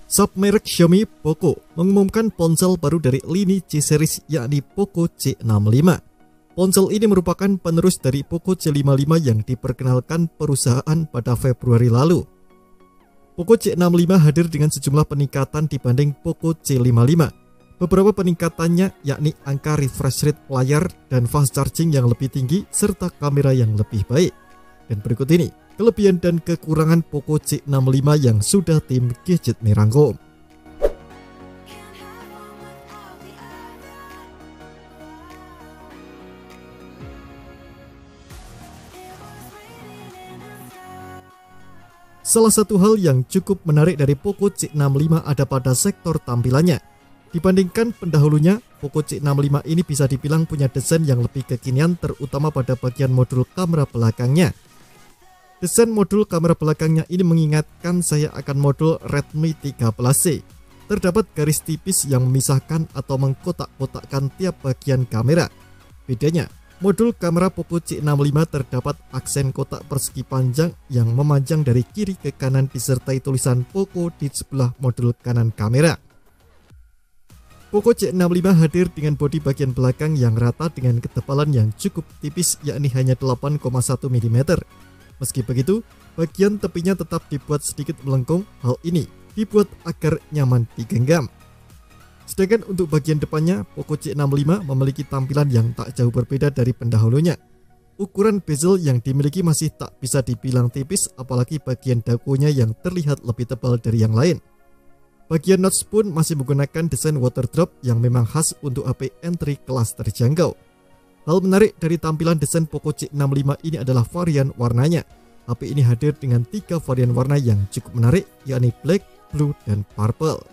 Submerek Xiaomi Poco mengumumkan ponsel baru dari lini C-series yakni Poco C65. Ponsel ini merupakan penerus dari Poco C55 yang diperkenalkan perusahaan pada Februari lalu. Poco C65 hadir dengan sejumlah peningkatan dibanding Poco C55. Beberapa peningkatannya yakni angka refresh rate layar dan fast charging yang lebih tinggi serta kamera yang lebih baik. Dan berikut ini kelebihan dan kekurangan Poco C65 yang sudah tim Gadget Me rangkum. Salah satu hal yang cukup menarik dari Poco C65 ada pada sektor tampilannya. Dibandingkan pendahulunya, Poco C65 ini bisa dibilang punya desain yang lebih kekinian terutama pada bagian modul kamera belakangnya. Desain modul kamera belakangnya ini mengingatkan saya akan modul Redmi 13C. Terdapat garis tipis yang memisahkan atau mengkotak-kotakkan tiap bagian kamera. Bedanya, modul kamera Poco C65 terdapat aksen kotak persegi panjang yang memanjang dari kiri ke kanan disertai tulisan Poco di sebelah modul kanan kamera. Poco C65 hadir dengan bodi bagian belakang yang rata dengan ketebalan yang cukup tipis yakni hanya 8,1 mm. Meski begitu, bagian tepinya tetap dibuat sedikit melengkung. Hal ini dibuat agar nyaman digenggam. Sedangkan untuk bagian depannya, Poco C65 memiliki tampilan yang tak jauh berbeda dari pendahulunya. Ukuran bezel yang dimiliki masih tak bisa dibilang tipis, apalagi bagian dagunya yang terlihat lebih tebal dari yang lain. Bagian notch pun masih menggunakan desain water drop yang memang khas untuk HP entry kelas terjangkau. Hal menarik dari tampilan desain Poco C65 ini adalah varian warnanya. HP ini hadir dengan 3 varian warna yang cukup menarik, yakni black, blue, dan purple.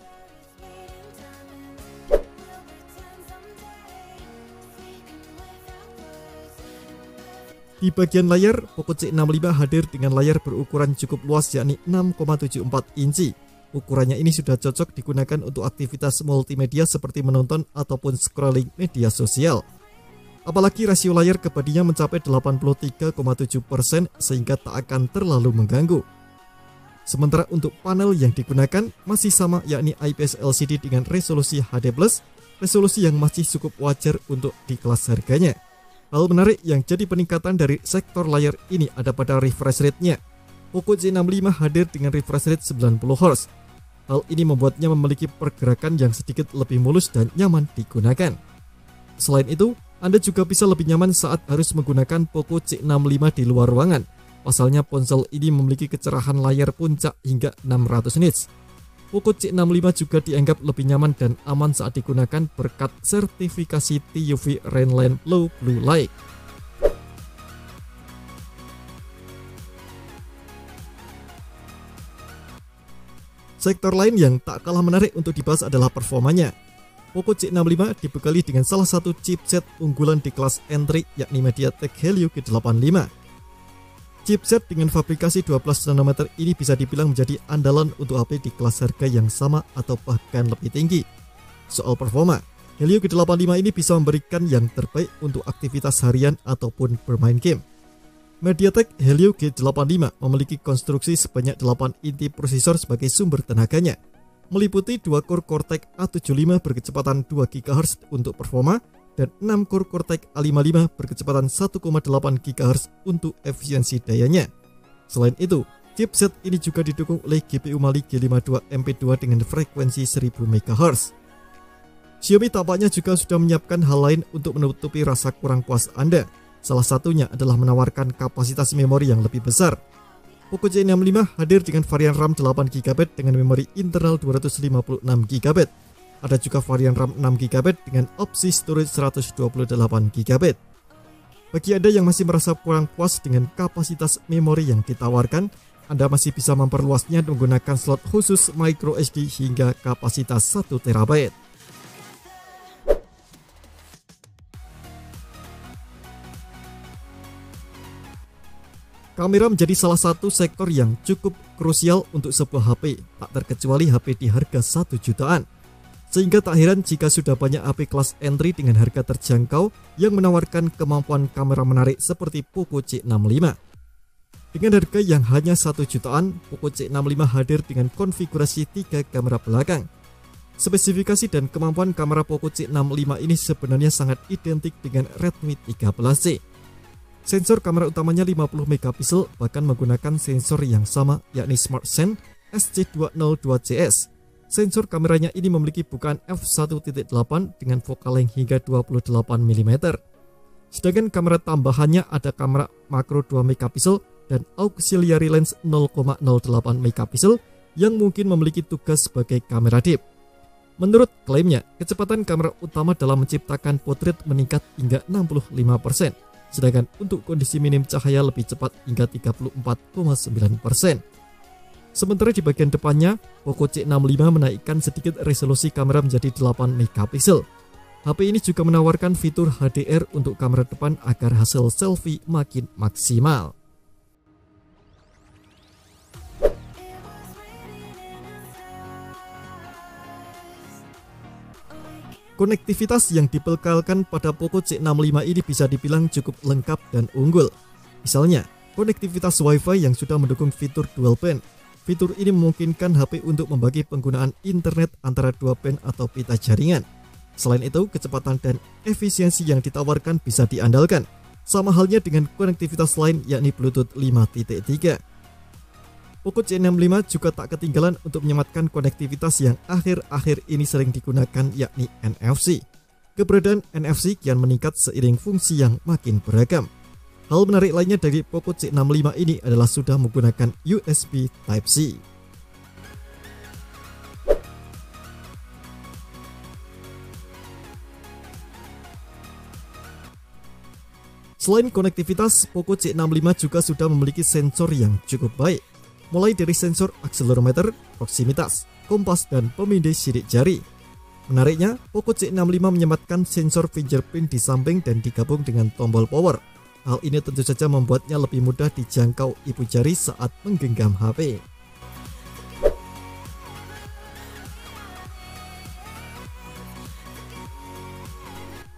Di bagian layar, Poco C65 hadir dengan layar berukuran cukup luas yakni 6,74 inci. Ukurannya ini sudah cocok digunakan untuk aktivitas multimedia seperti menonton ataupun scrolling media sosial. Apalagi rasio layar ke bodinya mencapai 83,7% sehingga tak akan terlalu mengganggu. Sementara untuk panel yang digunakan masih sama yakni IPS LCD dengan resolusi HD+, resolusi yang masih cukup wajar untuk di kelas harganya. Hal menarik yang jadi peningkatan dari sektor layar ini ada pada refresh rate-nya. Poco C65 hadir dengan refresh rate 90Hz. Hal ini membuatnya memiliki pergerakan yang sedikit lebih mulus dan nyaman digunakan. Selain itu, Anda juga bisa lebih nyaman saat harus menggunakan Poco C65 di luar ruangan. Pasalnya ponsel ini memiliki kecerahan layar puncak hingga 600 nits. Poco C65 juga dianggap lebih nyaman dan aman saat digunakan berkat sertifikasi TUV Rainland Low Blue Light. Sektor lain yang tak kalah menarik untuk dibahas adalah performanya. Poco C65 dibekali dengan salah satu chipset unggulan di kelas entry yakni MediaTek Helio G85. Chipset dengan fabrikasi 12 nanometer ini bisa dibilang menjadi andalan untuk HP di kelas harga yang sama atau bahkan lebih tinggi. Soal performa, Helio G85 ini bisa memberikan yang terbaik untuk aktivitas harian ataupun bermain game. MediaTek Helio G85 memiliki konstruksi sebanyak 8 inti prosesor sebagai sumber tenaganya, meliputi 2 core Cortex A75 berkecepatan 2 GHz untuk performa dan 6 core Cortex A55 berkecepatan 1,8 GHz untuk efisiensi dayanya. Selain itu, chipset ini juga didukung oleh GPU Mali G52 MP2 dengan frekuensi 1000 MHz. Xiaomi tampaknya juga sudah menyiapkan hal lain untuk menutupi rasa kurang puas Anda. Salah satunya adalah menawarkan kapasitas memori yang lebih besar. Poco C65 hadir dengan varian RAM 8GB dengan memori internal 256GB. Ada juga varian RAM 6GB dengan opsi storage 128GB. Bagi Anda yang masih merasa kurang puas dengan kapasitas memori yang ditawarkan, Anda masih bisa memperluasnya menggunakan slot khusus microSD hingga kapasitas 1TB. Kamera menjadi salah satu sektor yang cukup krusial untuk sebuah HP, tak terkecuali HP di harga 1 jutaan. Sehingga tak heran jika sudah banyak HP kelas entry dengan harga terjangkau yang menawarkan kemampuan kamera menarik seperti Poco C65. Dengan harga yang hanya 1 jutaan, Poco C65 hadir dengan konfigurasi 3 kamera belakang. Spesifikasi dan kemampuan kamera Poco C65 ini sebenarnya sangat identik dengan Redmi 13C. Sensor kamera utamanya 50 megapiksel, bahkan menggunakan sensor yang sama yakni SmartSense SC202CS. Sensor kameranya ini memiliki bukaan f1.8 dengan focal length hingga 28 mm. Sedangkan kamera tambahannya ada kamera makro 2 megapiksel dan auxiliary lens 0,08 megapiksel yang mungkin memiliki tugas sebagai kamera deep. Menurut klaimnya, kecepatan kamera utama dalam menciptakan potret meningkat hingga 65%, sedangkan untuk kondisi minim cahaya lebih cepat hingga 34,9%. Sementara di bagian depannya, Poco C65 menaikkan sedikit resolusi kamera menjadi 8 megapiksel. HP ini juga menawarkan fitur HDR untuk kamera depan agar hasil selfie makin maksimal. Konektivitas yang dibekalkan pada Poco C65 ini bisa dibilang cukup lengkap dan unggul. Misalnya, konektivitas Wi-Fi yang sudah mendukung fitur dual band. Fitur ini memungkinkan HP untuk membagi penggunaan internet antara dua band atau pita jaringan. Selain itu, kecepatan dan efisiensi yang ditawarkan bisa diandalkan. Sama halnya dengan konektivitas lain yakni Bluetooth 5.3. Poco C65 juga tak ketinggalan untuk menyematkan konektivitas yang akhir-akhir ini sering digunakan yakni NFC. Keberadaan NFC kian meningkat seiring fungsi yang makin beragam. Hal menarik lainnya dari Poco C65 ini adalah sudah menggunakan USB Type-C. Selain konektivitas, Poco C65 juga sudah memiliki sensor yang cukup baik, mulai dari sensor akselerometer, proximitas, kompas, dan pemindai sidik jari. Menariknya, Poco C65 menyematkan sensor fingerprint di samping dan digabung dengan tombol power. Hal ini tentu saja membuatnya lebih mudah dijangkau ibu jari saat menggenggam HP.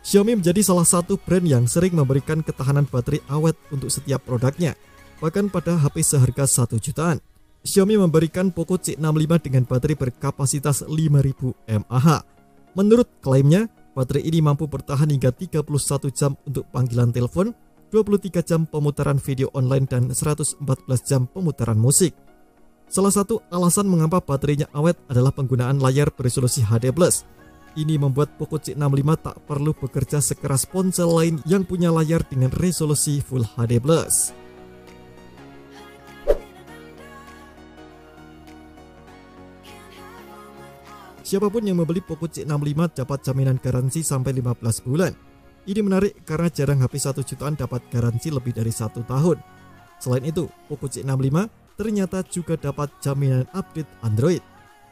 Xiaomi menjadi salah satu brand yang sering memberikan ketahanan baterai awet untuk setiap produknya. Bahkan pada HP seharga 1 jutaan, Xiaomi memberikan Poco C65 dengan baterai berkapasitas 5000 mAh. Menurut klaimnya, baterai ini mampu bertahan hingga 31 jam untuk panggilan telepon, 23 jam pemutaran video online, dan 114 jam pemutaran musik. Salah satu alasan mengapa baterainya awet adalah penggunaan layar beresolusi HD+. Ini membuat Poco C65 tak perlu bekerja sekeras ponsel lain yang punya layar dengan resolusi Full HD+. Siapapun yang membeli Poco C65 dapat jaminan garansi sampai 15 bulan. Ini menarik karena jarang HP 1 jutaan dapat garansi lebih dari 1 tahun. Selain itu, Poco C65 ternyata juga dapat jaminan update Android.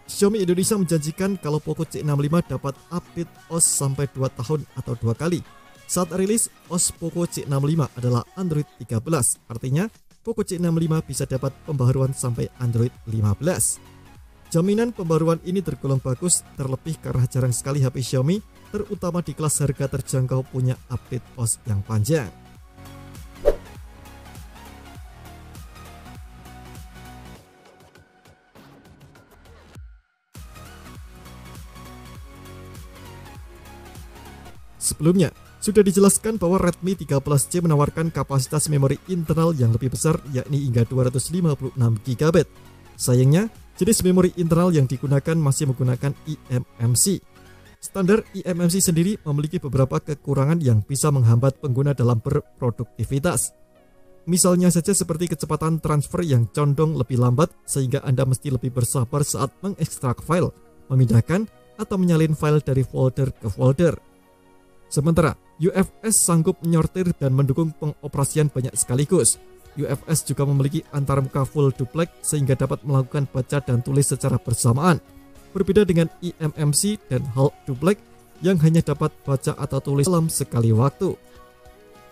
Xiaomi Indonesia menjanjikan kalau Poco C65 dapat update OS sampai 2 tahun atau 2 kali. Saat rilis, OS Poco C65 adalah Android 13, artinya Poco C65 bisa dapat pembaharuan sampai Android 15. Jaminan pembaruan ini tergolong bagus, terlebih karena jarang sekali HP Xiaomi, terutama di kelas harga terjangkau, punya update OS yang panjang. Sebelumnya, sudah dijelaskan bahwa Redmi 13C menawarkan kapasitas memori internal yang lebih besar, yakni hingga 256 GB. Sayangnya, jenis memori internal yang digunakan masih menggunakan eMMC. Standar eMMC sendiri memiliki beberapa kekurangan yang bisa menghambat pengguna dalam berproduktivitas. Misalnya saja seperti kecepatan transfer yang condong lebih lambat, sehingga Anda mesti lebih bersabar saat mengekstrak file, memindahkan, atau menyalin file dari folder ke folder. Sementara, UFS sanggup menyortir dan mendukung pengoperasian banyak sekaligus. UFS juga memiliki antarmuka full duplex sehingga dapat melakukan baca dan tulis secara bersamaan. Berbeda dengan eMMC dan half duplex yang hanya dapat baca atau tulis dalam sekali waktu.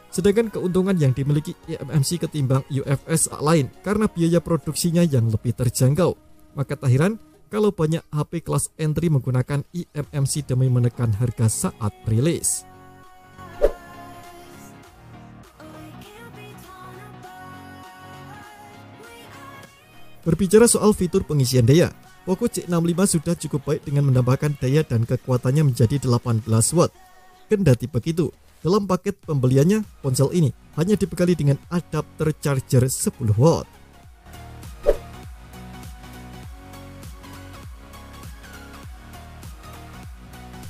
Sedangkan keuntungan yang dimiliki eMMC ketimbang UFS lain karena biaya produksinya yang lebih terjangkau. Maka tak heran kalau banyak HP kelas entry menggunakan eMMC demi menekan harga saat rilis. Berbicara soal fitur pengisian daya, Poco C65 sudah cukup baik dengan menambahkan daya dan kekuatannya menjadi 18 watt. Kendati begitu, dalam paket pembeliannya, ponsel ini hanya dibekali dengan adapter charger 10 watt.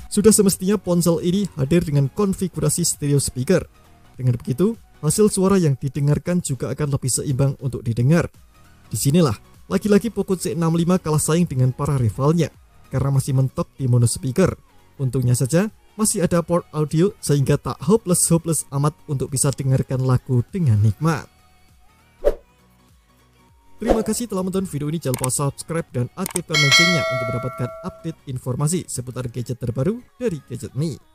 Sudah semestinya ponsel ini hadir dengan konfigurasi stereo speaker. Dengan begitu, hasil suara yang didengarkan juga akan lebih seimbang untuk didengar. Disinilah, lagi-lagi Poco C65 kalah saing dengan para rivalnya, karena masih mentok di mono speaker. Untungnya saja, masih ada port audio sehingga tak hopeless amat untuk bisa dengarkan lagu dengan nikmat. Terima kasih telah menonton video ini, jangan lupa subscribe dan aktifkan loncengnya untuk mendapatkan update informasi seputar gadget terbaru dari Gadget Me.